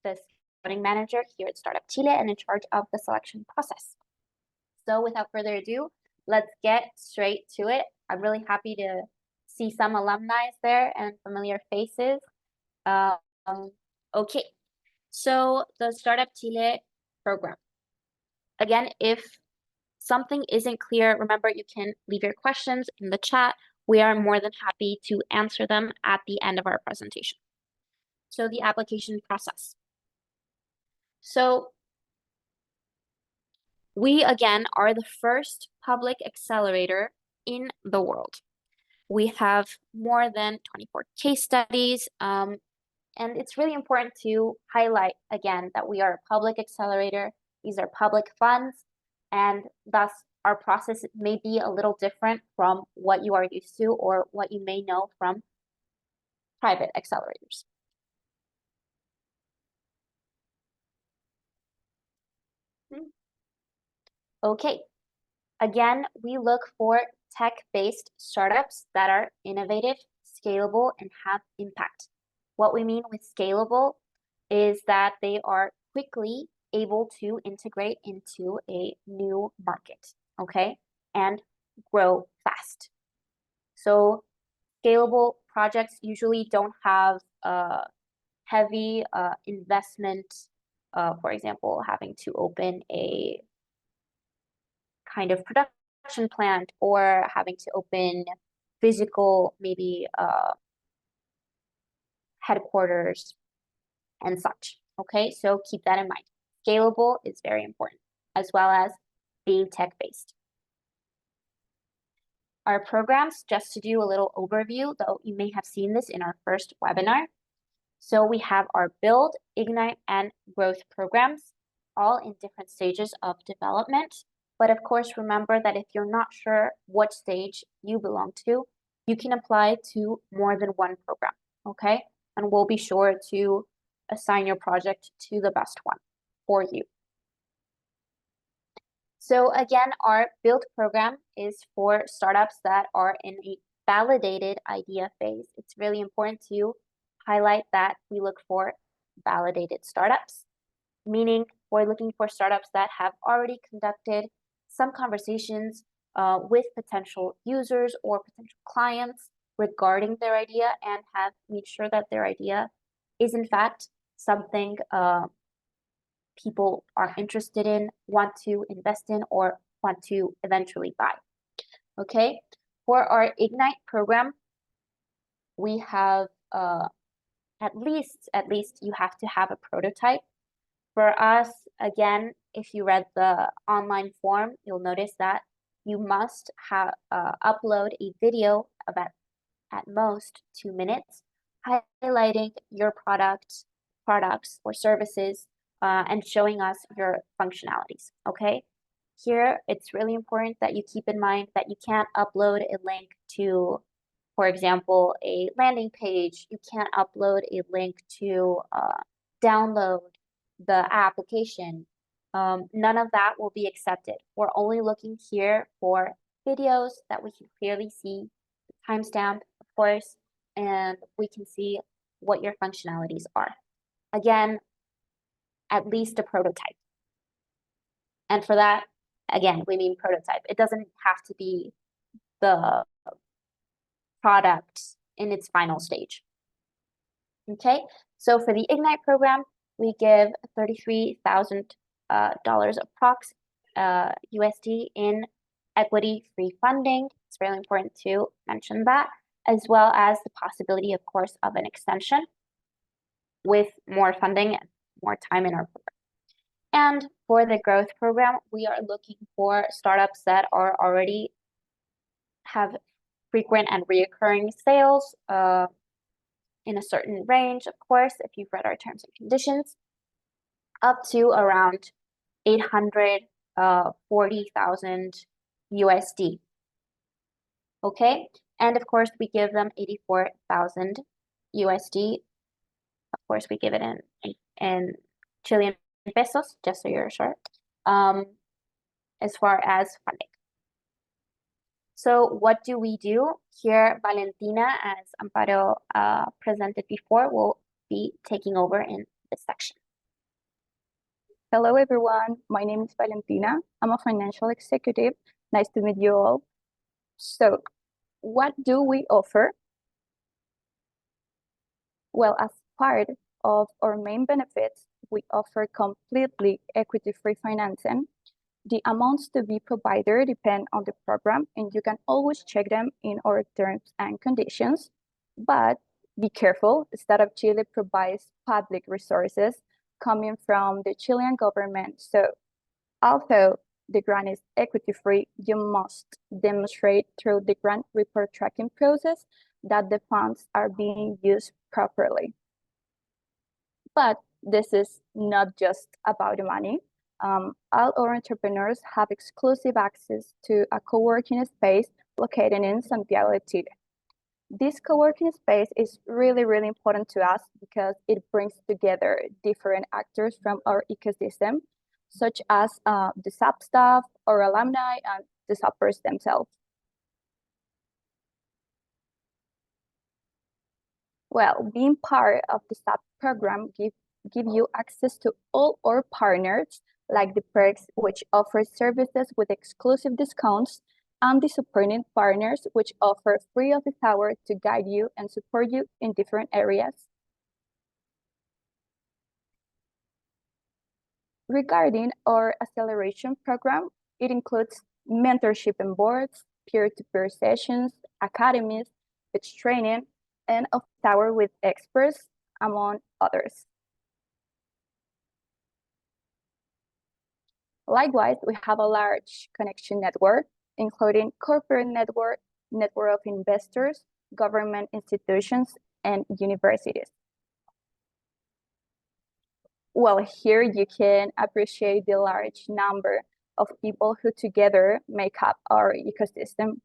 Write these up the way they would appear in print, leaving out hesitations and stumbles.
the scouting manager here at Startup Chile and in charge of the selection process. So without further ado, let's get straight to it. I'm really happy to see some alumni there and familiar faces. Okay, so the Startup Chile program. Again, if something isn't clear, remember you can leave your questions in the chat. We are more than happy to answer them at the end of our presentation. So the application process. So we, again, are the first public accelerator in the world. We have more than 24 case studies, and it's really important to highlight, again, that we are a public accelerator. These are public funds, and thus our process may be a little different from what you are used to or what you may know from private accelerators. Okay, again, we look for tech-based startups that are innovative, scalable, and have impact. What we mean with scalable is that they are quickly able to integrate into a new market, okay, and grow fast. So scalable projects usually don't have heavy investment, for example, having to open a kind of production plant or having to open physical, maybe headquarters and such. Okay, so keep that in mind. Scalable is very important, as well as being tech-based. Our programs, just to do a little overview, though you may have seen this in our first webinar. So we have our Build, Ignite, and Growth programs, all in different stages of development. But of course, remember that if you're not sure what stage you belong to, you can apply to more than one program, okay? And we'll be sure to assign your project to the best one for you. So again, our Build program is for startups that are in a validated idea phase. It's really important to highlight that we look for validated startups, meaning we're looking for startups that have already conducted some conversations with potential users or potential clients regarding their idea and have made sure that their idea is in fact something people are interested in, want to invest in, or want to eventually buy. Okay, for our Ignite program, we have at least you have to have a prototype. For us, again, if you read the online form, you'll notice that you must have upload a video of at most 2 minutes, highlighting your products or services and showing us your functionalities, okay? Here, it's really important that you keep in mind that you can't upload a link to, for example, a landing page. You can't upload a link to download the application. None of that will be accepted. We're only looking here for videos that we can clearly see, the timestamp, of course, and we can see what your functionalities are. Again, at least a prototype. And for that, again, we mean prototype. It doesn't have to be the product in its final stage. Okay, so for the Ignite program, we give $33,000 approx USD in equity-free funding. It's really important to mention that, as well as the possibility, of course, of an extension with more funding and more time in our program. And for the growth program, we are looking for startups that are already have frequent and reoccurring sales in a certain range, of course, if you've read our terms and conditions, up to around 840,000 USD. Okay, and of course, we give them 84,000 USD. Of course, we give it in Chilean pesos, just so you're sure, as far as funding. So what do we do? Here, Valentina, as Amparo presented before, will be taking over in this section. Hello, everyone. My name is Valentina. I'm a financial executive. Nice to meet you all. So, what do we offer? Well, as part of our main benefits, we offer completely equity-free financing. The amounts to be provided depend on the program, and you can always check them in our terms and conditions. But be careful, the state of Chile provides public resources coming from the Chilean government. So although the grant is equity-free, you must demonstrate through the grant report tracking process that the funds are being used properly. But this is not just about the money. All our entrepreneurs have exclusive access to a co-working space located in Santiago de Chile. This co-working space is really, really important to us because it brings together different actors from our ecosystem, such as the SAP staff, or alumni, and the SAPers themselves. Well, being part of the SAP program give you access to all our partners, like the perks, which offer services with exclusive discounts, and the supporting partners, which offer free office hours to guide you and support you in different areas. Regarding our acceleration program, it includes mentorship and boards, peer-to-peer sessions, academies, pitch training, and office hour with experts, among others. Likewise, we have a large connection network, including corporate network of investors, government institutions, and universities. Well, here you can appreciate the large number of people who together make up our ecosystem.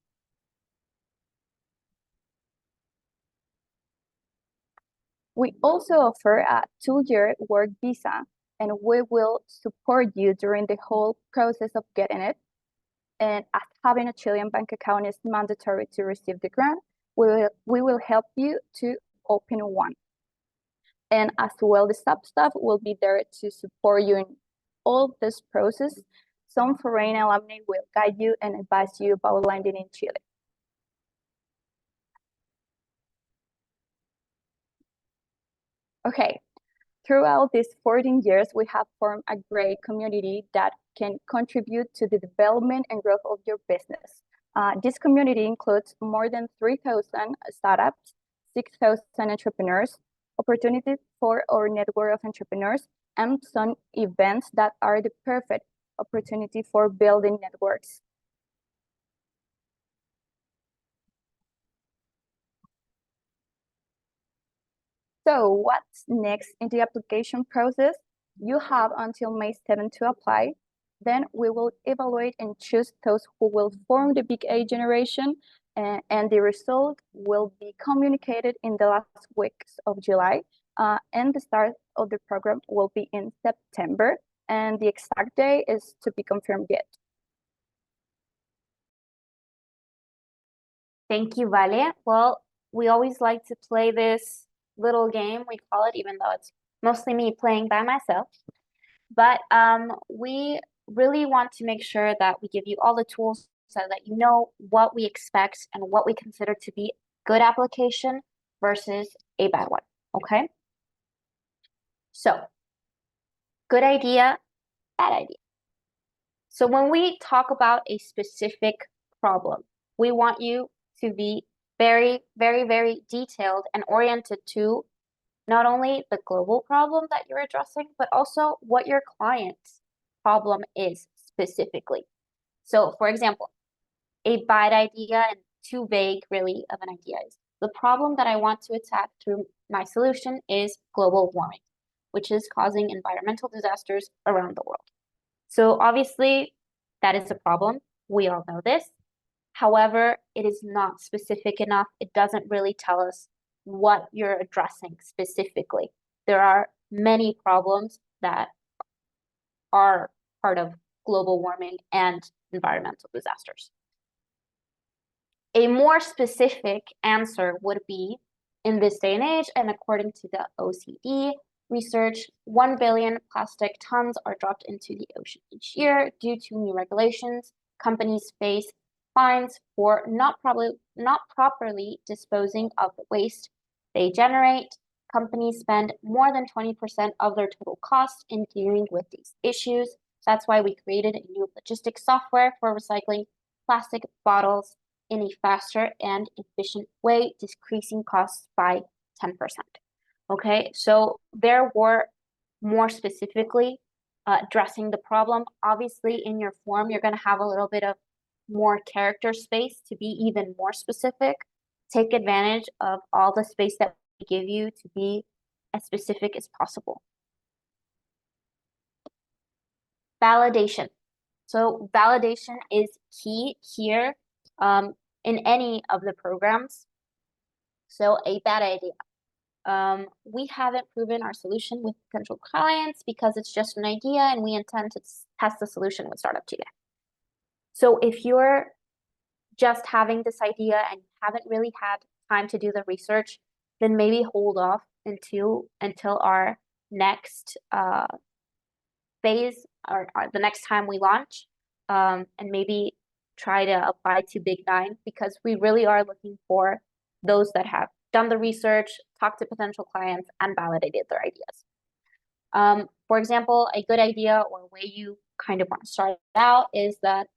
We also offer a 2-year work visa, and we will support you during the whole process of getting it. And as having a Chilean bank account is mandatory to receive the grant, we will help you to open one. And as well, the SAP staff will be there to support you in all this process. Some foreign alumni will guide you and advise you about landing in Chile. Okay, throughout these 14 years, we have formed a great community that can contribute to the development and growth of your business. This community includes more than 3,000 startups, 6,000 entrepreneurs, opportunities for our network of entrepreneurs, and some events that are the perfect opportunity for building networks. So what's next in the application process? You have until May 7 to apply. Then we will evaluate and choose those who will form the Big A generation, and the result will be communicated in the last weeks of July. And the start of the program will be in September, and the exact day is to be confirmed yet. Thank you, Vale. Well, we always like to play this little game, we call it, even though it's mostly me playing by myself. But we really want to make sure that we give you all the tools so that you know what we expect and what we consider to be good application versus a bad one, okay? So, good idea, bad idea. So when we talk about a specific problem, we want you to be very, very, very detailed and oriented to not only the global problem that you're addressing, but also what your client's problem is specifically. So for example, a bad idea and too vague really of an idea is the problem that I want to attack through my solution is global warming, which is causing environmental disasters around the world. So obviously that is a problem. We all know this. However, it is not specific enough. It doesn't really tell us what you're addressing specifically. There are many problems that are part of global warming and environmental disasters. A more specific answer would be, in this day and age, and according to the OECD, research, 1 billion plastic tons are dropped into the ocean each year due to new regulations. Companies face fines for not properly disposing of the waste they generate. Companies spend more than 20% of their total cost in dealing with these issues. That's why we created a new logistics software for recycling plastic bottles in a faster and efficient way, decreasing costs by 10%. Okay, so there were more specifically addressing the problem. Obviously, in your form, you're going to have a little bit of more character space to be even more specific. Take advantage of all the space that we give you to be as specific as possible. Validation. So validation is key here in any of the programs. So a bad idea. We haven't proven our solution with potential clients because it's just an idea and we intend to test the solution with startup today. So if you're just having this idea and haven't really had time to do the research, then maybe hold off until our next phase or the next time we launch, and maybe try to apply to Big Nine, because we really are looking for those that have done the research, talked to potential clients, and validated their ideas. For example, a good idea or way you kind of want to start out is that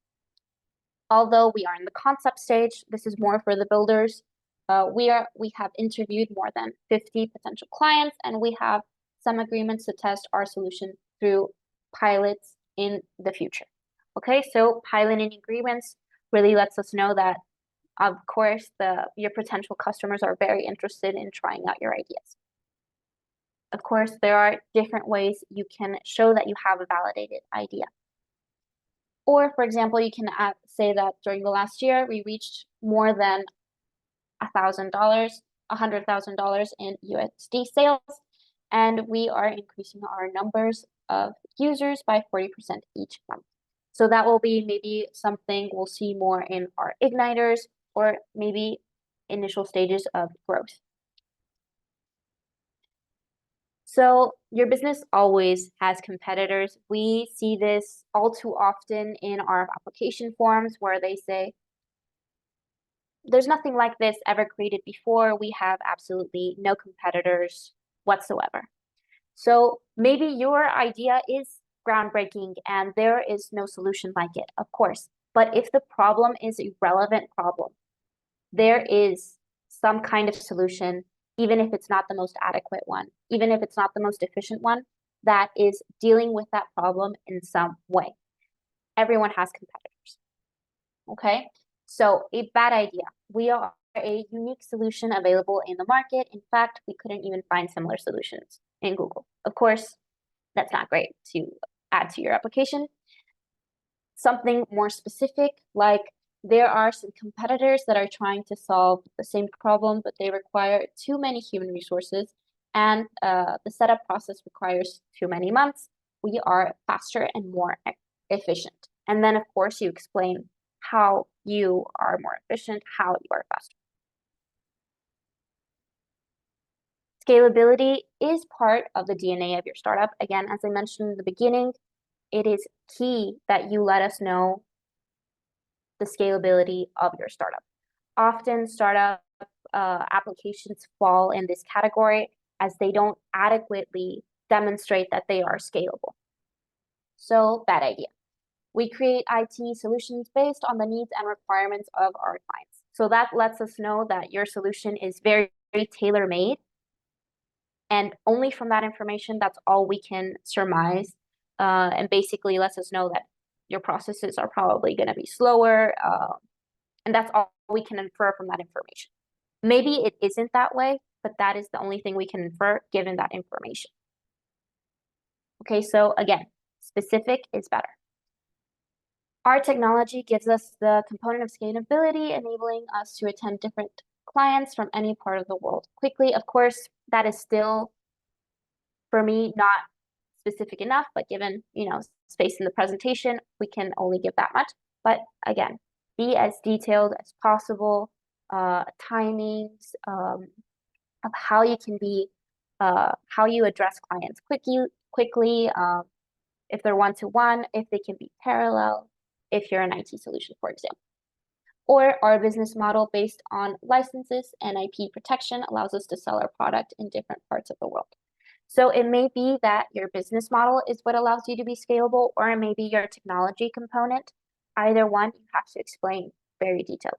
although we are in the concept stage, this is more for the builders. We have interviewed more than 50 potential clients, and we have some agreements to test our solution through pilots in the future. Okay, so piloting agreements really lets us know that, of course, your potential customers are very interested in trying out your ideas. Of course, there are different ways you can show that you have a validated idea. Or, for example, you can say that during the last year, we reached more than $100,000 in USD sales, and we are increasing our numbers of users by 40% each month. So that will be maybe something we'll see more in our igniters or maybe initial stages of growth. So your business always has competitors. We see this all too often in our application forms where they say, there's nothing like this ever created before. We have absolutely no competitors whatsoever. So maybe your idea is groundbreaking and there is no solution like it, of course. But if the problem is a relevant problem, there is some kind of solution, even if it's not the most adequate one, even if it's not the most efficient one, that is dealing with that problem in some way. Everyone has competitors. Okay, so a bad idea. We are a unique solution available in the market. In fact, we couldn't even find similar solutions in Google. Of course, that's not great to add to your application. Something more specific, like there are some competitors that are trying to solve the same problem, but they require too many human resources, and the setup process requires too many months. We are faster and more efficient. And then, of course, you explain how you are more efficient, how you are faster. Scalability is part of the DNA of your startup. Again, as I mentioned in the beginning, it is key that you let us know the scalability of your startup. Often startup applications fall in this category as they don't adequately demonstrate that they are scalable. So, bad idea. We create IT solutions based on the needs and requirements of our clients. So that lets us know that your solution is very, very tailor-made. And only from that information, that's all we can surmise, and basically lets us know that your processes are probably going to be slower, and that's all we can infer from that information. Maybe it isn't that way, but that is the only thing we can infer given that information. Okay, so again, specific is better. Our technology gives us the component of scalability, enabling us to attend different clients from any part of the world quickly. Of course, that is still, for me, not specific enough, but given, space in the presentation, we can only give that much. But again, be as detailed as possible, timings of how you can be how you address clients quickly, if they're one-to-one, if they can be parallel, if you're an IT solution, for example. Or our business model based on licenses and IP protection allows us to sell our product in different parts of the world. So it may be that your business model is what allows you to be scalable, or it may be your technology component. Either one, you have to explain very detailed.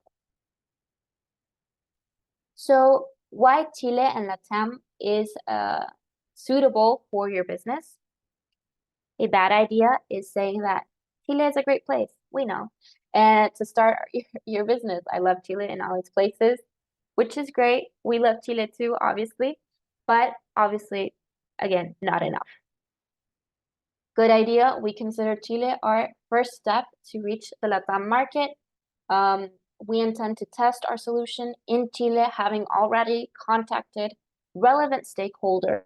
So why Chile and LATAM is suitable for your business? A bad idea is saying that Chile is a great place. We know. And to start your business, I love Chile and all its places, which is great. We love Chile too, obviously, but obviously, again, not enough. Good idea. We consider Chile our first step to reach the LATAM market. We intend to test our solution in Chile, having already contacted relevant stakeholders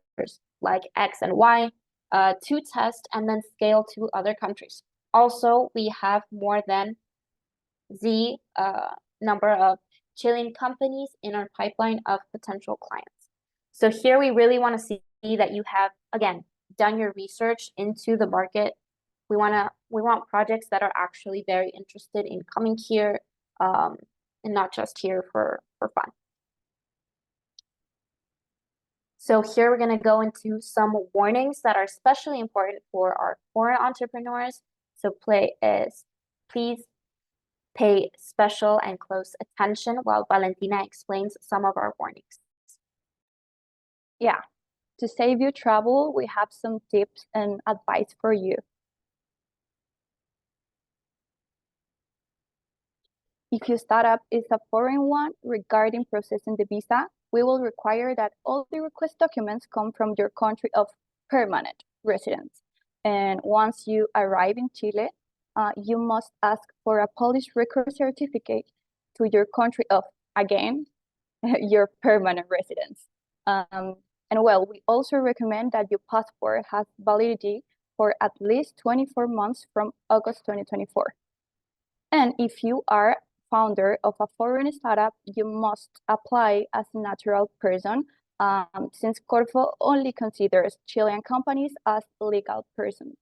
like X and Y to test and then scale to other countries. Also, we have more than the number of Chilean companies in our pipeline of potential clients. So here we really want to see that you have, again, done your research into the market. We want projects that are actually very interested in coming here and not just here for fun. So here we're going to go into some warnings that are especially important for our foreign entrepreneurs. So please pay special and close attention while Valentina explains some of our warnings. Yeah, to save you trouble, we have some tips and advice for you. If your startup is a foreign one, regarding processing the visa, we will require that all the request documents come from your country of permanent residence. And once you arrive in Chile, you must ask for a Polish record certificate to your country of, again, your permanent residence. And well, we also recommend that your passport has validity for at least 24 months from August 2024. And if you are founder of a foreign startup, you must apply as a natural person, since Corfo only considers Chilean companies as legal persons.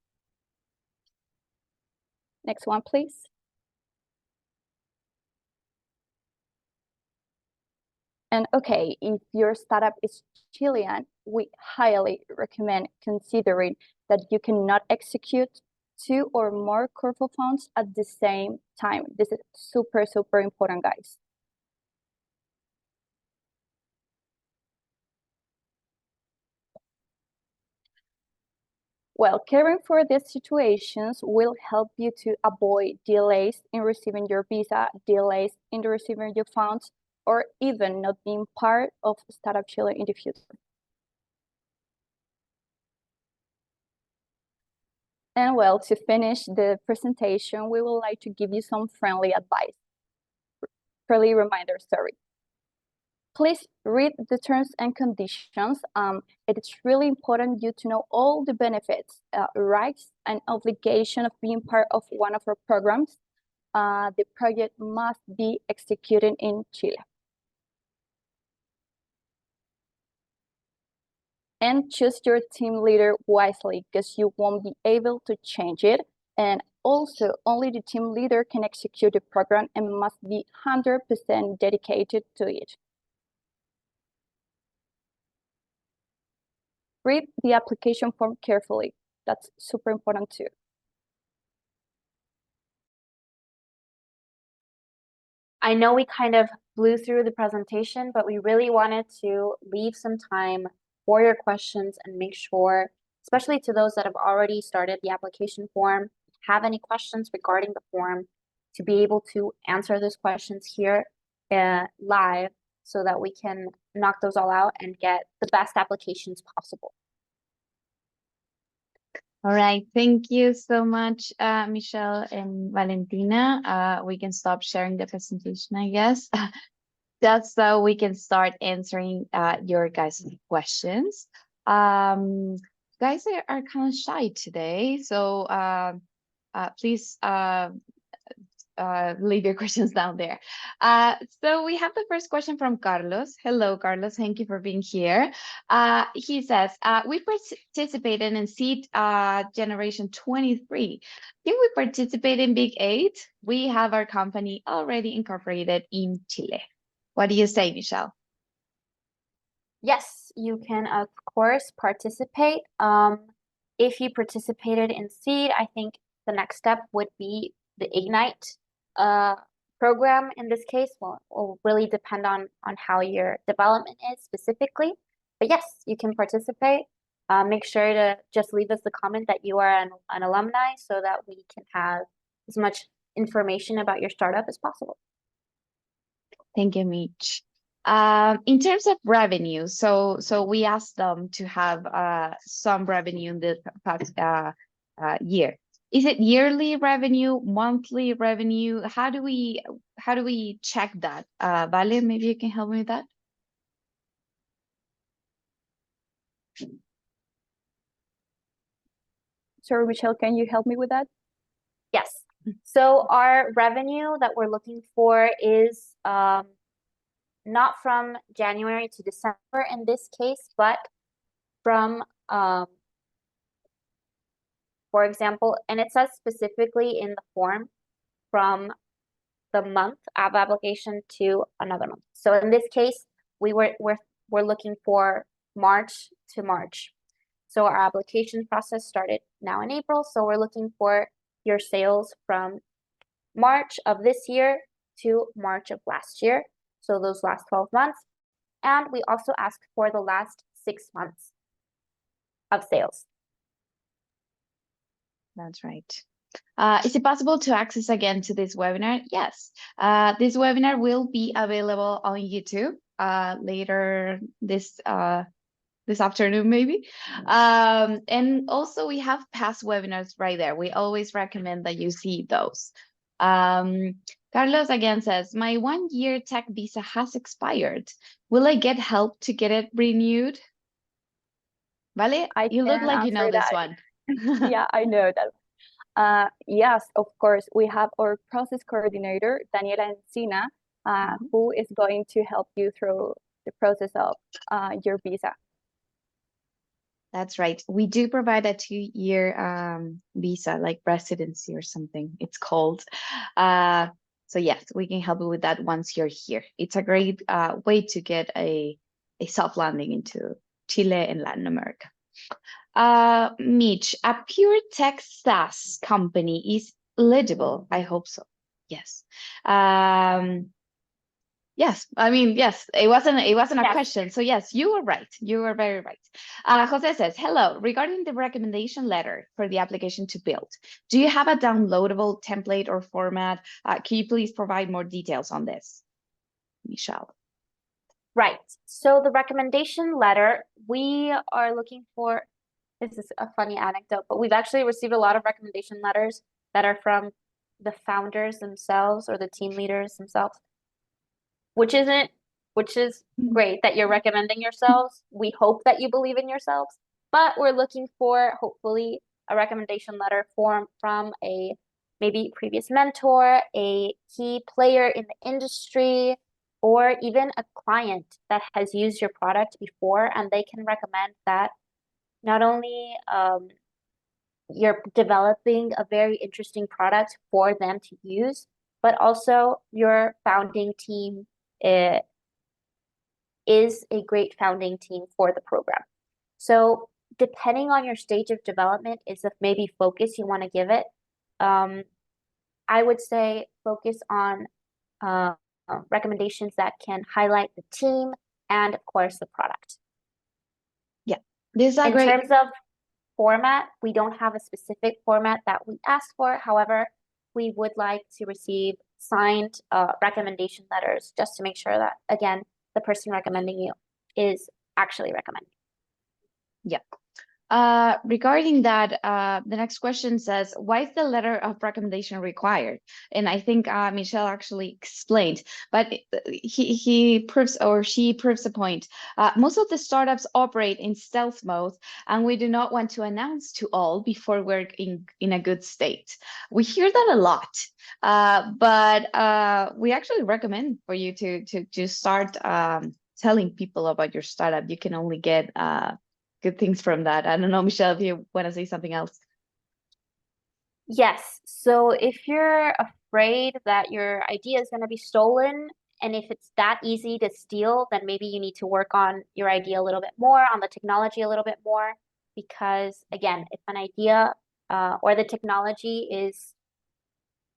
Next one, please. And okay, if your startup is Chilean, we highly recommend considering that you cannot execute 2 or more Corfo funds at the same time. This is super, super important, guys. Well, caring for these situations will help you to avoid delays in receiving your visa, delays in receiving your funds, or even not being part of Startup Chile in the future. And well, to finish the presentation, we would like to give you some friendly advice. Friendly reminder, sorry. Please read the terms and conditions. It is really important you to know all the benefits, rights, and obligation of being part of one of our programs. The project must be executed in Chile. And choose your team leader wisely, because you won't be able to change it. And also, only the team leader can execute the program and must be 100% dedicated to it. Read the application form carefully. That's super important too. I know we kind of blew through the presentation, but we really wanted to leave some time for your questions and make sure, especially to those that have already started the application form, have any questions regarding the form, to be able to answer those questions here live so that we can knock those all out and get the best applications possible. All right, thank you so much, Michelle and Valentina. We can stop sharing the presentation, I guess. Just so we can start answering your guys' questions. Guys are kind of shy today, so please leave your questions down there. So we have the first question from Carlos. Hello, Carlos. Thank you for being here. He says, we participated in Seed Generation 23. Did we participate in Big 8? We have our company already incorporated in Chile. What do you say, Michelle? Yes, you can, of course, participate. If you participated in Seed, I think the next step would be the Ignite program in this case. Well, it will really depend on how your development is specifically. But yes, you can participate. Make sure to just leave us the comment that you are an alumni so that we can have as much information about your startup as possible. Thank you, Mitch. In terms of revenue, so we asked them to have some revenue in the past year. Is it yearly revenue, monthly revenue? How do we check that? Vale, maybe you can help me with that. Sorry, Michelle, can you help me with that? Yes. So our revenue that we're looking for is not from January to December in this case, but from, for example, and it says specifically in the form from the month of application to another month. So in this case, we're looking for March to March. So our application process started now in April. So we're looking for your sales from March of this year to March of last year. So those last 12 months. And we also ask for the last 6 months of sales. That's right. Is it possible to access again to this webinar? Yes. This webinar will be available on YouTube later this afternoon, maybe. And also we have past webinars right there. We always recommend that you see those. Carlos again says, my 1-year tech visa has expired. Will I get help to get it renewed? Vale, you look like you know this one. Yeah, I know that. Yes, of course. We have our process coordinator, Daniela Encina, who is going to help you through the process of your visa. That's right. We do provide a 2-year visa, like residency or something it's called. So yes, we can help you with that once you're here. It's a great way to get a soft landing into Chile and Latin America. Mitch, a pure tech SaaS company is eligible. I hope so. Yes. Yes, I mean, yes, it wasn't a question. So yes, you were right. You were very right. Jose says, hello, regarding the recommendation letter for the application to build, do you have a downloadable template or format? Can you please provide more details on this, Michelle? Right. So the recommendation letter, we are looking for, this is a funny anecdote, but we've actually received a lot of recommendation letters that are from the founders themselves or the team leaders themselves. Which is great that you're recommending yourselves. We hope that you believe in yourselves, but we're looking for hopefully a recommendation letter from a maybe previous mentor, a key player in the industry, or even a client that has used your product before, and they can recommend that not only you're developing a very interesting product for them to use, but also your founding team is a great founding team for the program. So depending on your stage of development is the maybe focus you want to give it. I would say focus on recommendations that can highlight the team and of course the product. Yeah, these are great. In terms of format, we don't have a specific format that we ask for. However, we would like to receive signed recommendation letters just to make sure that, again, the person recommending you is actually recommending. Yeah. Regarding that, the next question says, why is the letter of recommendation required? And I think Michelle actually explained, but he proves, or she proves a point. Most of the startups operate in stealth mode, and we do not want to announce to all before we're in a good state. We hear that a lot, but we actually recommend for you to start telling people about your startup. You can only get good things from that. I don't know, Michelle, if you want to say something else. Yes. So if you're afraid that your idea is going to be stolen, and if it's that easy to steal, then maybe you need to work on your idea a little bit more, on the technology a little bit more, because again, if an idea or the technology is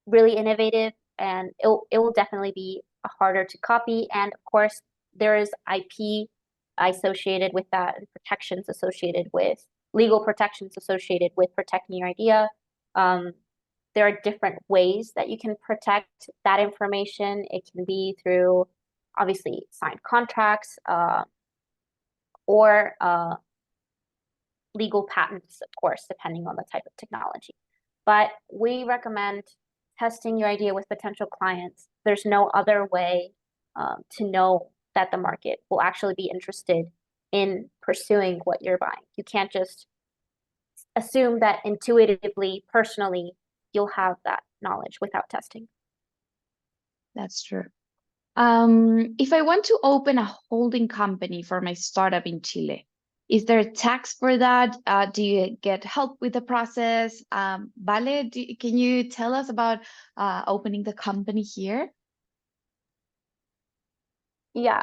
really innovative, and it will definitely be harder to copy. And of course, there is IP associated with that, and protections associated with legal protections associated with protecting your idea. There are different ways that you can protect that information. It can be through obviously signed contracts or legal patents, of course, depending on the type of technology. But we recommend testing your idea with potential clients. There's no other way to know that the market will actually be interested in pursuing what you're buying. You can't just assume that intuitively, personally, you'll have that knowledge without testing. That's true. If I want to open a holding company for my startup in Chile, is there a tax for that? Do you get help with the process? Vale, can you tell us about opening the company here? Yeah,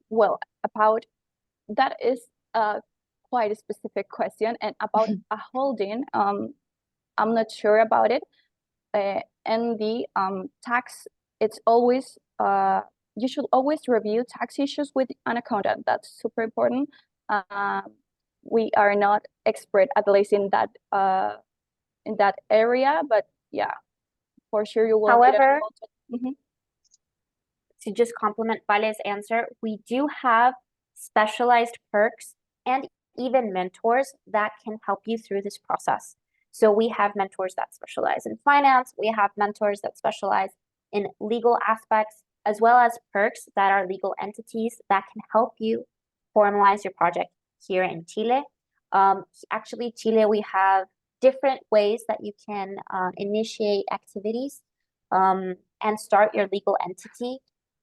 well, about that is quite a specific question, and about a holding, I'm not sure about it. And the tax, it's always you should always review tax issues with an accountant. That's super important. We are not expert, at least in that area, but yeah, for sure you will. However, Mm-hmm. to just complement Vale's answer, we do have specialized perks and even mentors that can help you through this process. So we have mentors that specialize in finance, we have mentors that specialize in legal aspects, as well as perks that are legal entities that can help you formalize your project here in Chile. Actually, Chile, we have different ways that you can initiate activities and start your legal entity.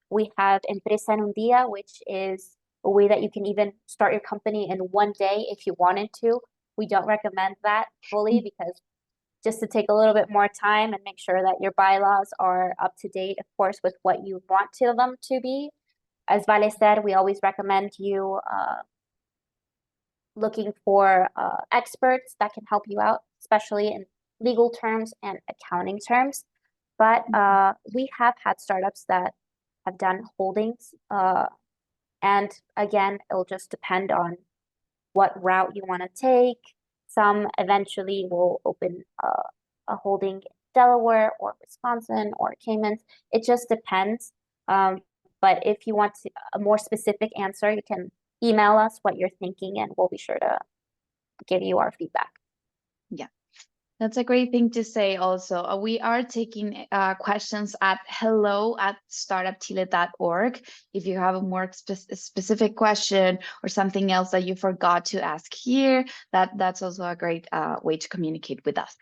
We have Empresa en un día, which is a way that you can even start your company in one day if you wanted to. We don't recommend that fully because just to take a little bit more time and make sure that your bylaws are up to date, of course, with what you want them to be. As Vale said, we always recommend you looking for experts that can help you out, especially in legal terms and accounting terms. But we have had startups that have done holdings. And again, it'll just depend on what route you want to take. Some eventually will open a holding in Delaware or Wisconsin or Caymans. It just depends. But if you want a more specific answer, you can email us what you're thinking and we'll be sure to give you our feedback. Yeah. That's a great thing to say also. We are taking questions at hello@startupchile.org. If you have a more specific question or something else that you forgot to ask here, that's also a great way to communicate with us.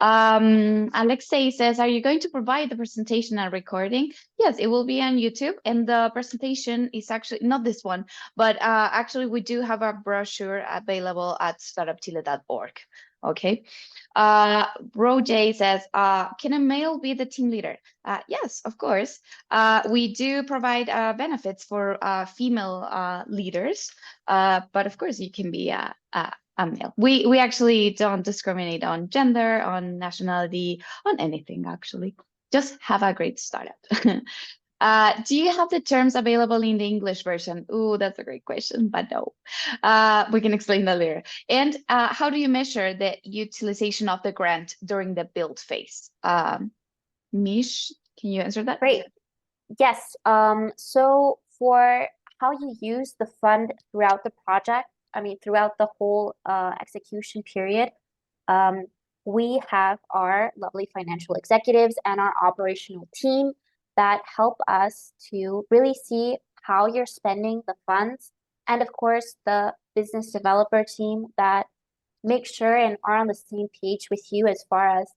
Alexei says, are you going to provide the presentation and recording? Yes, it will be on YouTube, and the presentation is actually not this one, but actually we do have a brochure available at startupchile.org. Okay. Roger says, can a male be the team leader? Yes, of course. We do provide benefits for female leaders, but of course you can be a male. We actually don't discriminate on gender, on nationality, on anything actually. Just have a great startup. Do you have the terms available in the English version? Ooh, that's a great question, but no. We can explain that later. And how do you measure the utilization of the grant during the build phase? Mish, can you answer that? Great. Yes. So for how you use the fund throughout the project, throughout the whole execution period, we have our lovely financial executives and our operational team that help us to really see how you're spending the funds. And of course, the business developer team that make sure and are on the same page with you as far as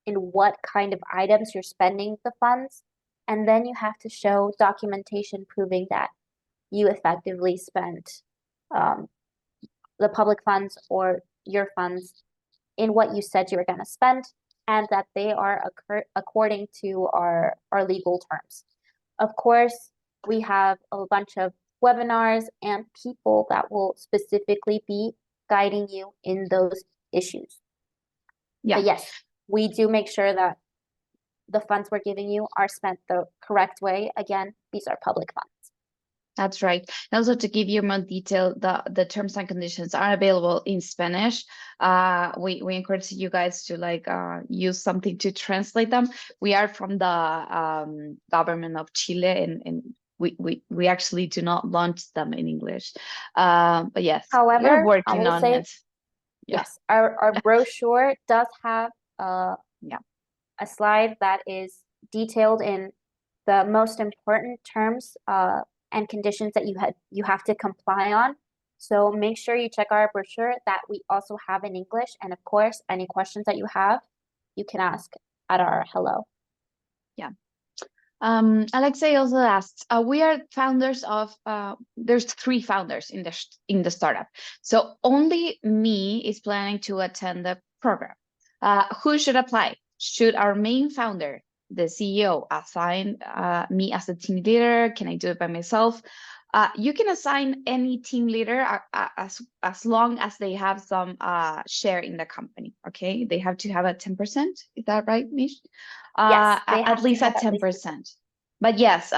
in what kind of items you're spending the funds. And then you have to show documentation proving that you effectively spent the public funds or your funds in what you said you were going to spend, and that they are according to our legal terms. Of course, we have a bunch of webinars and people that will specifically be guiding you in those issues. Yeah. But yes, we do make sure that the funds we're giving you are spent the correct way. Again, these are public funds. That's right. And also to give you more detail, the terms and conditions are available in Spanish. We encourage you guys to use something to translate them. We are from the government of Chile, and we actually do not launch them in English. But yes, However, we're working on it. Yes, our brochure does have a slide that is detailed in the most important terms and conditions that you have to comply on. So make sure you check our brochure that we also have in English. And of course, any questions that you have, you can ask at our hello. Yeah. Alexei also asks, we are founders of, there's 3 founders in the startup. So only me is planning to attend the program. Who should apply? Should our main founder, the CEO, assign me as a team leader? Can I do it by myself? You can assign any team leader as long as they have some share in the company. Okay, they have to have a 10%. Is that right, Mish? Yes, at least at 10%. But yes,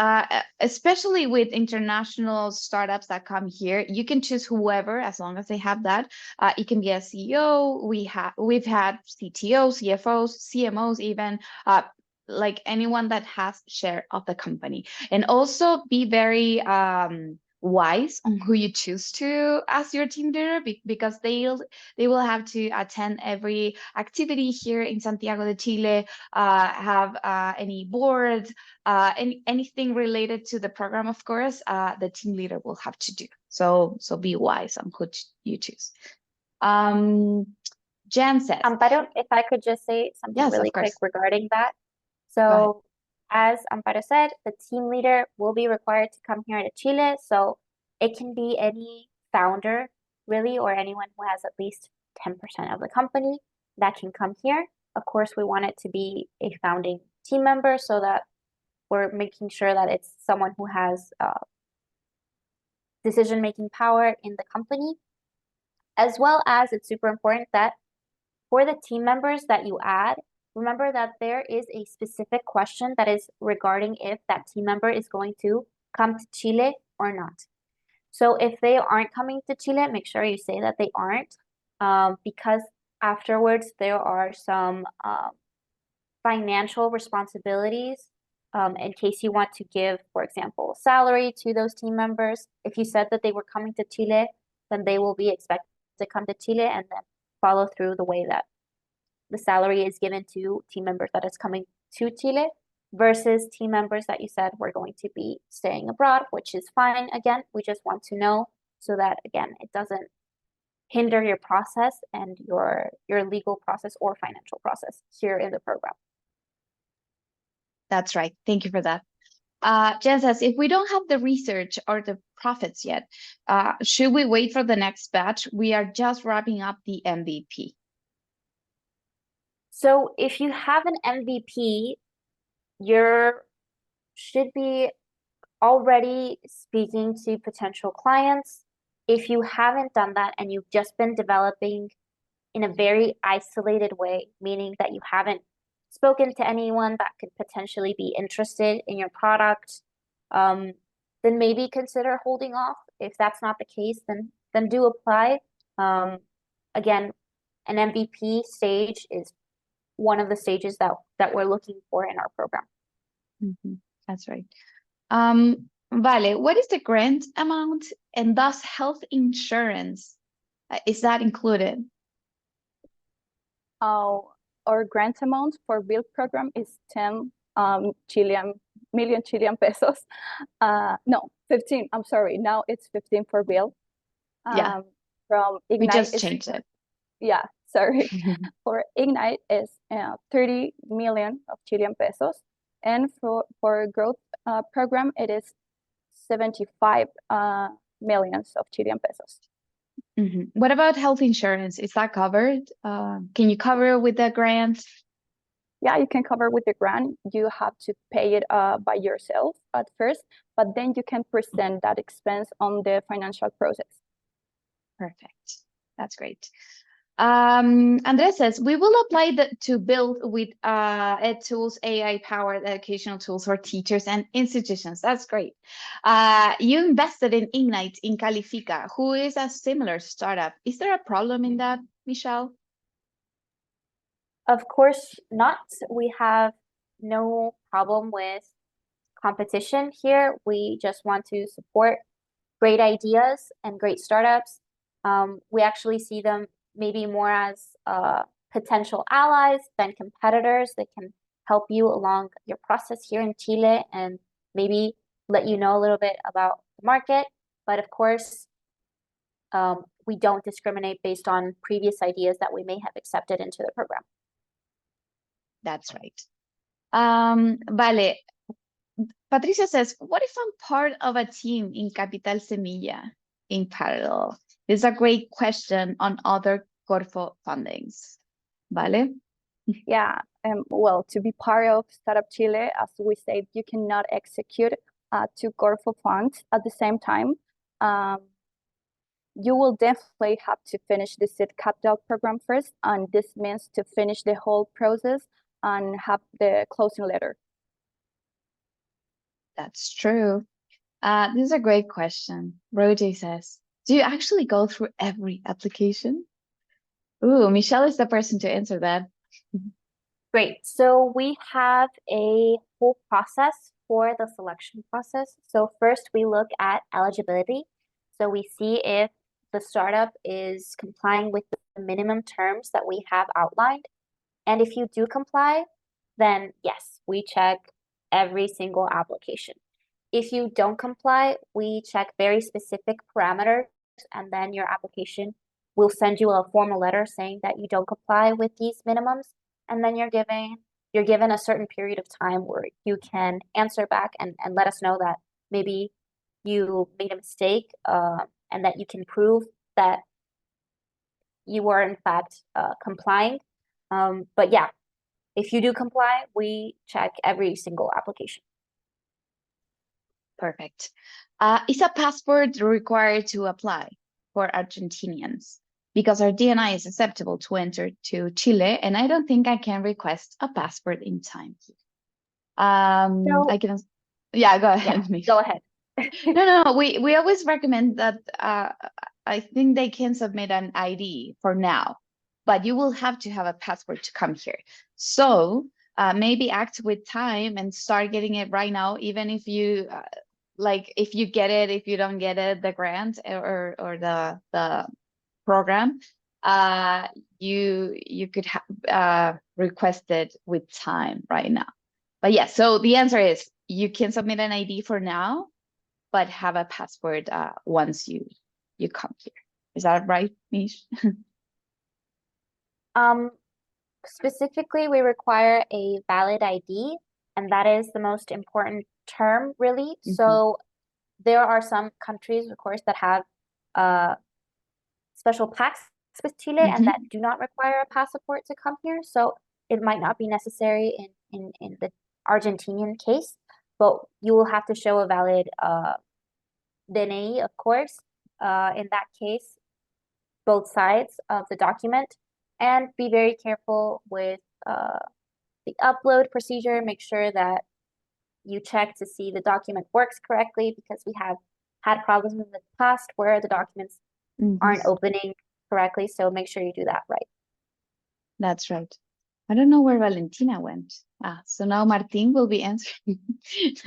especially with international startups that come here, you can choose whoever as long as they have that. It can be a CEO. We've had CTOs, CFOs, CMOs, even like anyone that has share of the company. And also be very wise on who you choose to as your team leader, because they will have to attend every activity here in Santiago de Chile, have any board, anything related to the program, of course, the team leader will have to do. So be wise on who you choose. Jan says, Amparo, if I could just say something really quick regarding that. So as Amparo said, the team leader will be required to come here to Chile. So it can be any founder really, or anyone who has at least 10% of the company that can come here. Of course, we want it to be a founding team member so that we're making sure that it's someone who has decision-making power in the company. As well as it's super important that for the team members that you add, remember that there is a specific question that is regarding if that team member is going to come to Chile or not. So if they aren't coming to Chile, make sure you say that they aren't, because afterwards there are some financial responsibilities in case you want to give, for example, salary to those team members. If you said that they were coming to Chile, then they will be expected to come to Chile and then follow through the way that the salary is given to team members that is coming to Chile versus team members that you said were going to be staying abroad, which is fine. Again, we just want to know so that, again, it doesn't hinder your process and your legal process or financial process here in the program. That's right. Thank you for that. Jen says, if we don't have the research or the profits yet, should we wait for the next batch? We are just wrapping up the MVP. So if you have an MVP, you should be already speaking to potential clients. If you haven't done that and you've just been developing in a very isolated way, meaning that you haven't spoken to anyone that could potentially be interested in your product, then maybe consider holding off. If that's not the case, then do apply. Again, an MVP stage is one of the stages that we're looking for in our program. Mm-hmm. That's right. Vale, what is the grant amount, and does health insurance Is that included? Our grant amount for build program is 10 million Chilean pesos. No, 15. I'm sorry. Now it's 15 for build. Yeah. From Ignite, We just changed it. Yeah, sorry. For Ignite is 30 million of Chilean pesos, and for growth program it is 75 millions of Chilean pesos. What about health insurance? Is that covered? Can you cover with the grant? Yeah, you can cover with the grant. You have to pay it by yourself at first, but then you can present that expense on the financial process. Perfect. That's great. Andres says, we will apply to build with ed tools, AI-powered educational tools for teachers and institutions. That's great. You invested in Ignite in Califica, who is a similar startup. Is there a problem in that, Michelle? Of course not. We have no problem with competition here. We just want to support great ideas and great startups. We actually see them maybe more as potential allies than competitors that can help you along your process here in Chile and maybe let you know a little bit about the market. But of course, we don't discriminate based on previous ideas that we may have accepted into the program. That's right. Vale. Patricia says, what if I'm part of a team in Capital Semilla in parallel? This is a great question on other Corfo fundings. Vale? Yeah, well, to be part of Startup Chile, as we said, you cannot execute 2 Corfo funds at the same time. You will definitely have to finish the seed capital program first, and this means to finish the whole process and have the closing letter. That's true. This is a great question. Roger says, do you actually go through every application? Ooh, Michelle is the person to answer that. Great. So we have a whole process for the selection process. So first we look at eligibility. So we see if the startup is complying with the minimum terms that we have outlined. And if you do comply, then yes, we check every single application. If you don't comply, we check very specific parameters, and then your application will send you a formal letter saying that you don't comply with these minimums, and then you're given a certain period of time where you can answer back and let us know that maybe you made a mistake, and that you can prove that you were in fact complying. But yeah, if you do comply, we check every single application. Perfect. Is a passport required to apply for Argentinians? Because our DNI is acceptable to enter to Chile, and I don't think I can request a passport in time. I can. Yeah, go ahead. Yeah, go ahead. No. We always recommend that. I think they can submit an ID for now, but you will have to have a passport to come here. So maybe act with time and start getting it right now, even if you like if you get it, if you don't get it, the grant or the program, you could request it with time right now. But yeah, so the answer is you can submit an ID for now, but have a passport once you come here. Is that right, Mish? Specifically, we require a valid ID, and that is the most important term, really. So there are some countries, of course, that have special pacts with Chile and that do not require a passport to come here. So it might not be necessary in the Argentinian case, but you will have to show a valid DNI, of course, in that case, both sides of the document, and be very careful with the upload procedure. Make sure that you check to see the document works correctly, because we have had problems in the past where the documents aren't opening correctly. So make sure you do that right. That's right. I don't know where Valentina went. So now Martin will be answering. He's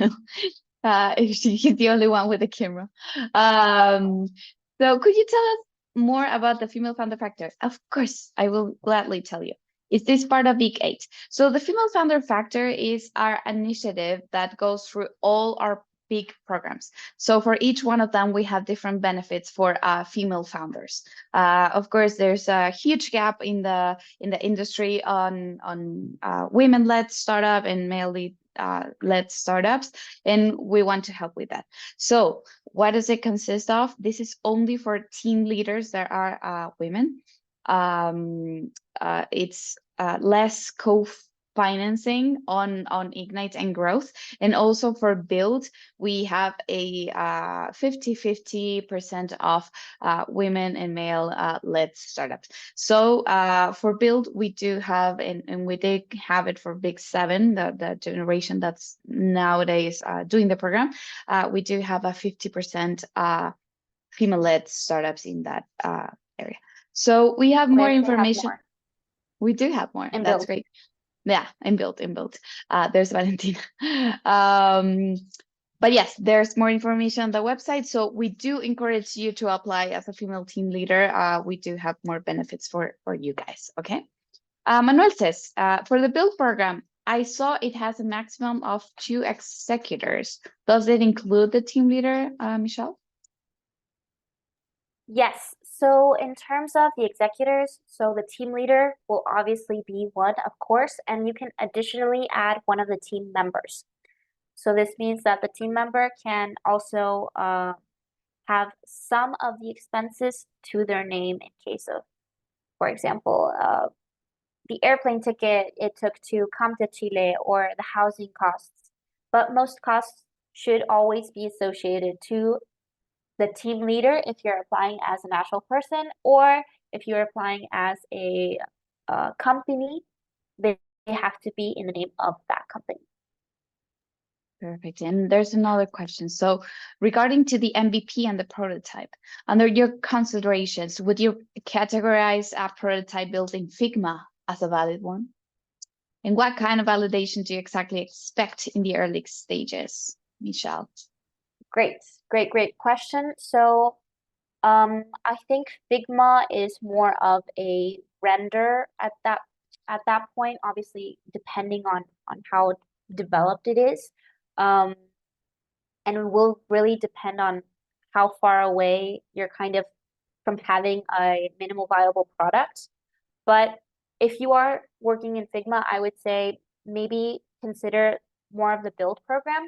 the only one with the camera. So could you tell us more about the female founder factor? Of course, I will gladly tell you. Is this part of Big 8? So the female founder factor is our initiative that goes through all our big programs. So for each one of them, we have different benefits for female founders. Of course, there's a huge gap in the industry on women-led startup and male-led led startups, and we want to help with that. So what does it consist of? This is only for team leaders that are women. It's less co-financing on Ignite and Growth. And also for Build, we have a 50-50% of women and male led startups. So for Build, we do have, and we did have it for Big 7, the generation that's nowadays doing the program. We do have a 50% female-led startups in that area. So we have more information. We do have more. And That's Build. great. Yeah, in Build. There's Valentina. But yes, there's more information on the website. So we do encourage you to apply as a female team leader. We do have more benefits for you guys. Okay. Manuel says, for the Build program, I saw it has a maximum of 2 executors. Does it include the team leader, Michelle? Yes. So in terms of the executors, so the team leader will obviously be one, of course, and you can additionally add one of the team members. So this means that the team member can also have some of the expenses to their name in case of, for example, the airplane ticket it took to come to Chile or the housing costs. But most costs should always be associated to the team leader if you're applying as a natural person, or if you're applying as a company, they have to be in the name of that company. Perfect. And there's another question. So regarding to the MVP and the prototype, under your considerations, would you categorize a prototype built in Figma as a valid one? And what kind of validation do you exactly expect in the early stages, Michelle? Great question. So I think Figma is more of a render at that point, obviously depending on how developed it is. And it will really depend on how far away you're kind of from having a minimal viable product. But if you are working in Figma, I would say maybe consider more of the build program.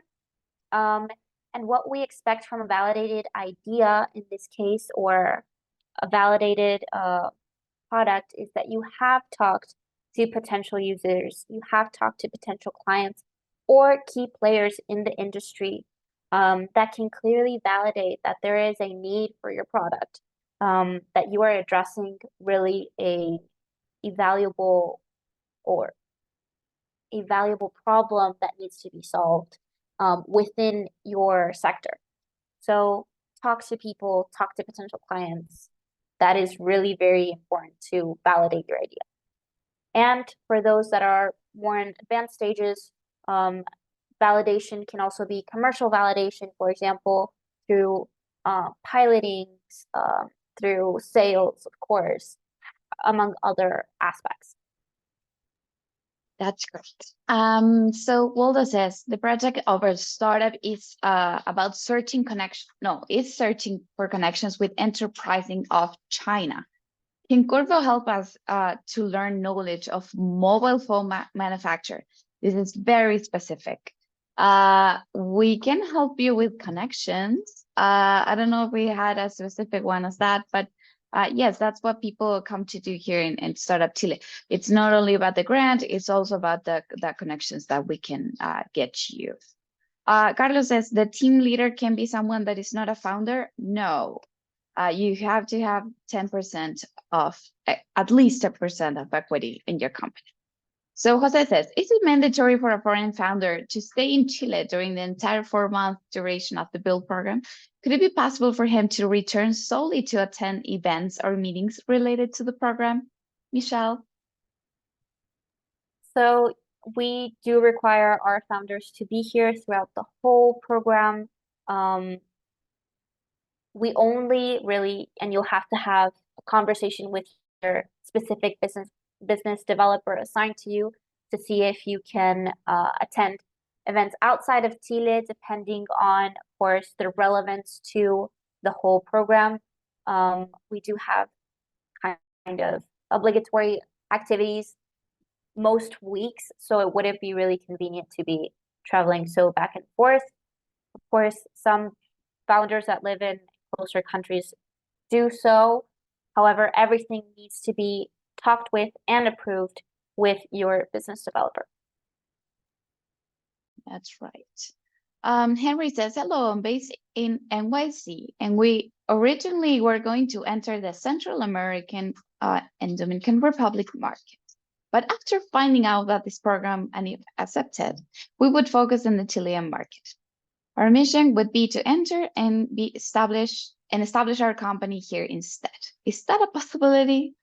And what we expect from a validated idea in this case, or a validated product, is that you have talked to potential users, you have talked to potential clients or key players in the industry that can clearly validate that there is a need for your product, that you are addressing really a valuable problem that needs to be solved within your sector. So talk to people, talk to potential clients. That is really very important to validate your idea. And for those that are more in advanced stages, validation can also be commercial validation, for example, through piloting, through sales, of course, among other aspects. That's great. So Waldo says the project of a startup is about searching for connections with enterprising of China. Can Corvo help us to learn knowledge of mobile phone manufacture? This is very specific. We can help you with connections. I don't know if we had a specific one as that, but yes, that's what people come to do here in Startup Chile. It's not only about the grant, it's also about the connections that we can get you. Carlos says the team leader can be someone that is not a founder. No, you have to have 10% of, at least 10% of equity in your company. So Jose says, is it mandatory for a foreign founder to stay in Chile during the entire 4-month duration of the Build program? Could it be possible for him to return solely to attend events or meetings related to the program? Michelle? So we do require our founders to be here throughout the whole program. we only really, and you'll have to have a conversation with your specific business developer assigned to you to see if you can attend events outside of Chile, depending on, of course, the relevance to the whole program. We do have kind of obligatory activities most weeks, so it wouldn't be really convenient to be traveling so back and forth. Of course, some founders that live in closer countries do so. However, everything needs to be talked with and approved with your business developer. That's right. Henry says, hello, I'm based in NYC, and we originally were going to enter the Central American and Dominican Republic market. But after finding out that this program, and if accepted, we would focus on the Chilean market. Our mission would be to enter and establish our company here instead. Is that a possibility?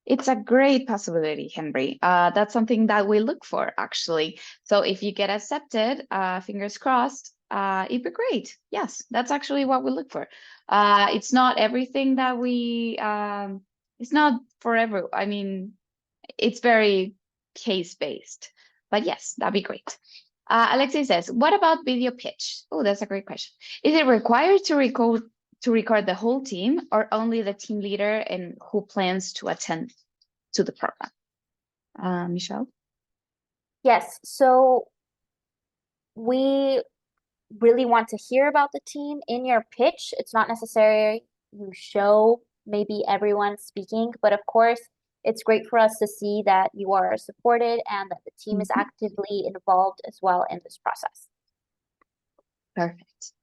It's a great possibility, Henry. That's something that we look for, actually. So if you get accepted, fingers crossed, it'd be great. Yes, that's actually what we look for. It's not everything that it's not forever. I mean, it's very case-based. But yes, that'd be great. Alexei says, what about video pitch? Oh, that's a great question. Is it required to record the whole team, or only the team leader and who plans to attend to the program? Michelle? Yes, so we really want to hear about the team in your pitch. It's not necessary you show maybe everyone speaking, but of course, it's great for us to see that you are supported and that the team is actively involved as well in this process. Perfect.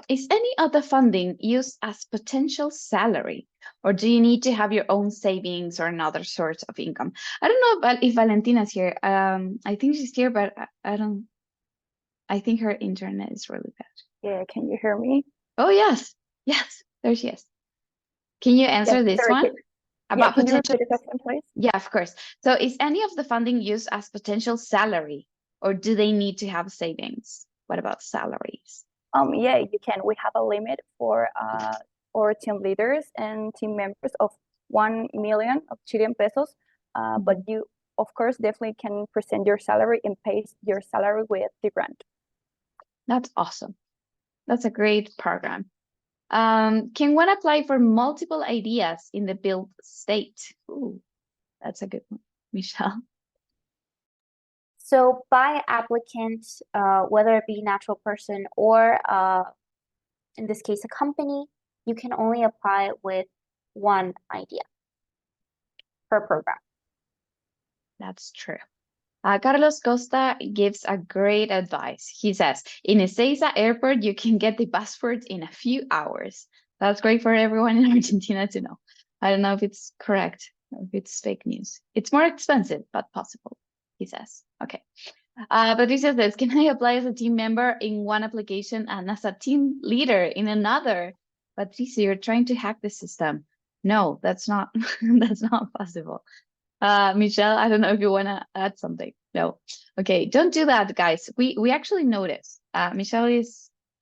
Is any of the funding used as potential salary, or do you need to have your own savings or another source of income? I don't know if Valentina's here. I think she's here, but I think her internet is really bad. Yeah, can you hear me? Oh, yes. Yes, there she is. Can you answer this sorry, one? About can you potential. repeat the question, please? Yeah, of course. So is any of the funding used as potential salary, or do they need to have savings? What about salaries? Yeah, you can. We have a limit for our team leaders and team members of 1 million of Chilean pesos. But you, of course, definitely can present your salary and pay your salary with the grant. That's awesome. That's a great program. Can one apply for multiple ideas in the build state? Ooh, that's a good one. Michelle? So by applicant, whether it be natural person or in this case, a company, you can only apply with one idea per program. That's true. Carlos Costa gives a great advice. He says, in Ezeiza airport, you can get the passport in a few hours. That's great for everyone in Argentina to know. I don't know if it's correct or if it's fake news. It's more expensive, but possible, he says. Okay. But he says this, can I apply as a team member in one application and as a team leader in another? Patricia, you're trying to hack the system. No, that's not, that's not possible. Michelle, I don't know if you want to add something. No. Okay, don't do that, guys. We actually notice. Michelle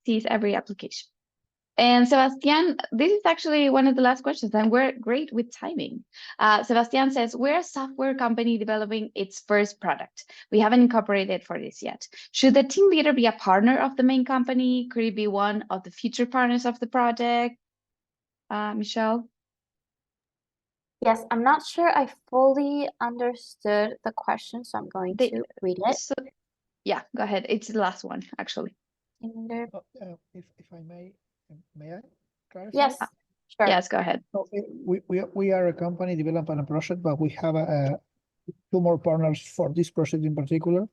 sees every application. And Sebastian, this is actually one of the last questions, and we're great with timing. Sebastian says, we're a software company developing its first product. We haven't incorporated for this yet. Should the team leader be a partner of the main company? Could it be one of the future partners of the project? Michelle? Yes, I'm not sure I fully understood the question, so I'm going to read it. So, yeah, go ahead. It's the last one, actually. If I may I clarify? Yes, sure. Yes, go ahead. So, we are a company developing a project, but we have two more partners for this project in particular,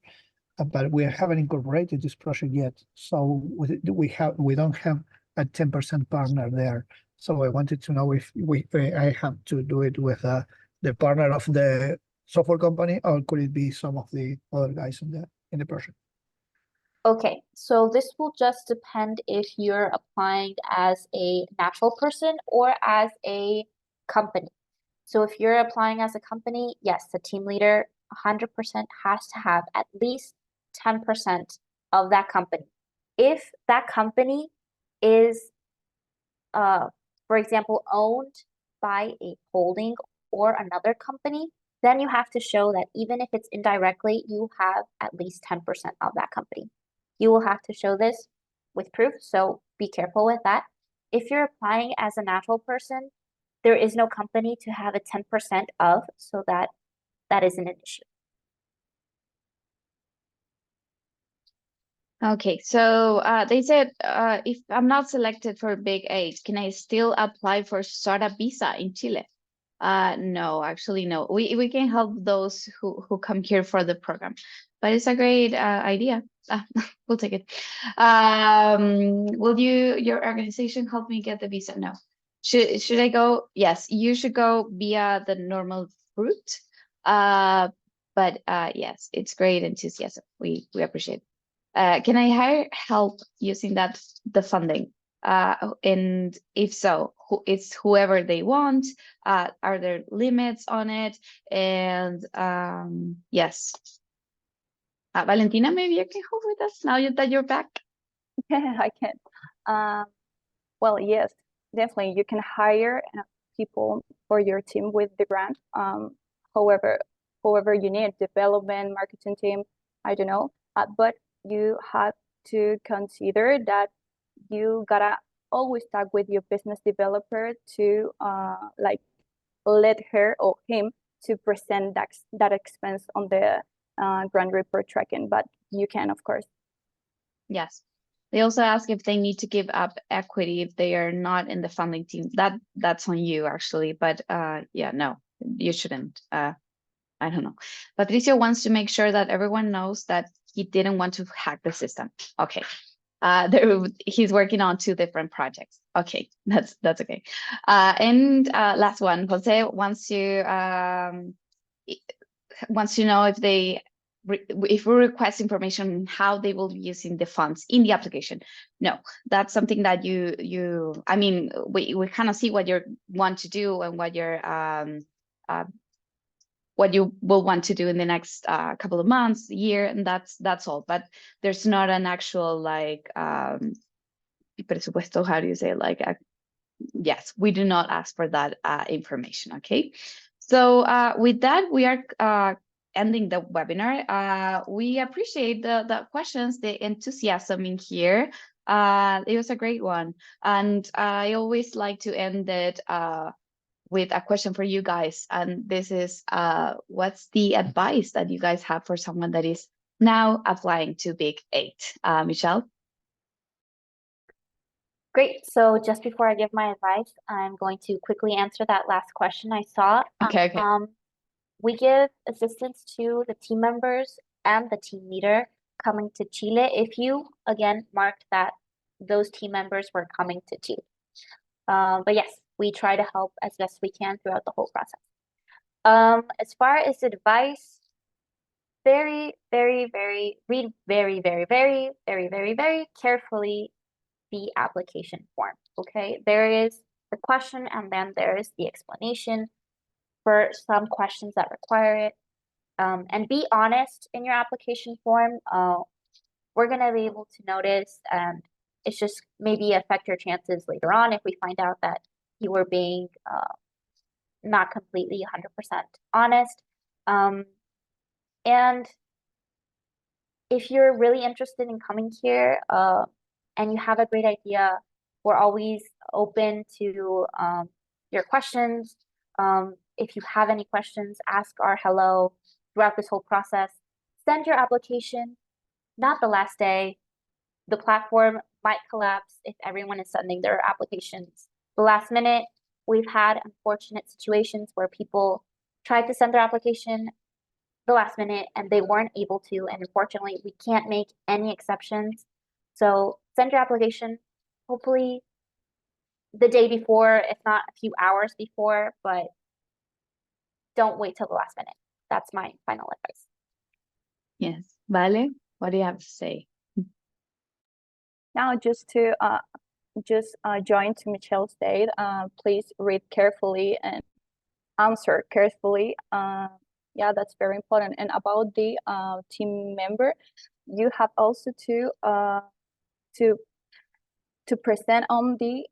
but we haven't incorporated this project yet. So we don't have a 10% partner there. So I wanted to know if I have to do it with the partner of the software company, or could it be some of the other guys in the project? Okay, so this will just depend if you're applying as a natural person or as a company. So if you're applying as a company, yes, the team leader 100% has to have at least 10% of that company. If that company is for example, owned by a holding or another company, then you have to show that even if it's indirectly, you have at least 10% of that company. You will have to show this with proof, so be careful with that. If you're applying as a natural person, there is no company to have a 10% of, so that isn't an issue. Okay, so they said if I'm not selected for Big 8, can I still apply for startup visa in Chile? No, actually, no. We can help those who come here for the program, but it's a great idea. We'll take it. Will your organization help me get the visa? No. Should I go? Yes, you should go via the normal route. But yes, it's great enthusiasm. We appreciate it. Can I hire help using the funding? And if so, it's whoever they want. Are there limits on it? And yes. Valentina, maybe you can help with us now that you're back. Yeah, I can. Well, yes, definitely. You can hire people for your team with the grant. However you need, development, marketing team, I don't know. But you have to consider that you gotta always talk with your business developer to like let her or him to present that expense on the grant report tracking. But you can, of course. Yes. They also ask if they need to give up equity if they are not in the funding team. That's on you actually, but yeah, no, you shouldn't. I don't know. Patricio wants to make sure that everyone knows that he didn't want to hack the system. Okay. He's working on 2 different projects. Okay, that's okay. And last one, Jose wants to know if we request information on how they will be using the funds in the application. No, that's something that I mean, we kind of see what you want to do and what you will want to do in the next couple of months, year, and that's all. But there's not an actual like presupuesto, how do you say, like yes, we do not ask for that information. Okay, so with that, we are ending the webinar. We appreciate the questions, the enthusiasm in here. It was a great one, and I always like to end it with a question for you guys, and this is what's the advice that you guys have for someone that is now applying to Big 8? Michelle? Great. So just before I give my advice, I'm going to quickly answer that last question I saw. Okay. We give assistance to the team members and the team leader coming to Chile if you, again, marked that those team members were coming to Chile. But yes, we try to help as best we can throughout the whole process. As far as advice, read very, very, very carefully the application form, okay? There is the question and then there is the explanation for some questions that require it. And be honest in your application form. We're gonna be able to notice, and it's just maybe affect your chances later on if we find out that you were being not completely 100% honest. And if you're really interested in coming here and you have a great idea, we're always open to your questions. If you have any questions, ask our hello throughout this whole process. Send your application, not the last day. The platform might collapse if everyone is sending their applications the last minute. We've had unfortunate situations where people tried to send their application the last minute and they weren't able to, and unfortunately we can't make any exceptions. So send your application, hopefully the day before, if not a few hours before, but don't wait till the last minute. That's my final advice. Yes. Vale, what do you have to say? Now, just to join to Michelle's state, please read carefully and answer carefully. Yeah, that's very important. And about the team member, you have also to present on the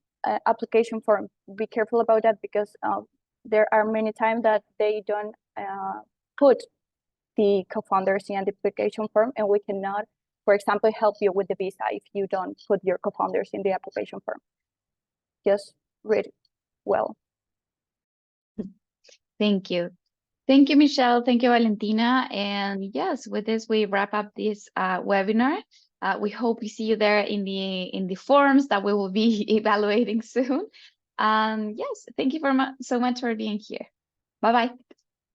application form. Be careful about that because there are many times that they don't put the co-founders in the application form, and we cannot, for example, help you with the visa if you don't put your co-founders in the application form. Just read it well. Thank you. Thank you, Michelle. Thank you, Valentina. And yes, with this, we wrap up this webinar. We hope we see you there in the forums that we will be evaluating soon. Yes, thank you so much for being here. Bye-bye.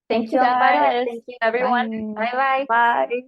Thank you, Amparo. guys. Thank you, everyone. Bye. Bye-bye. Bye.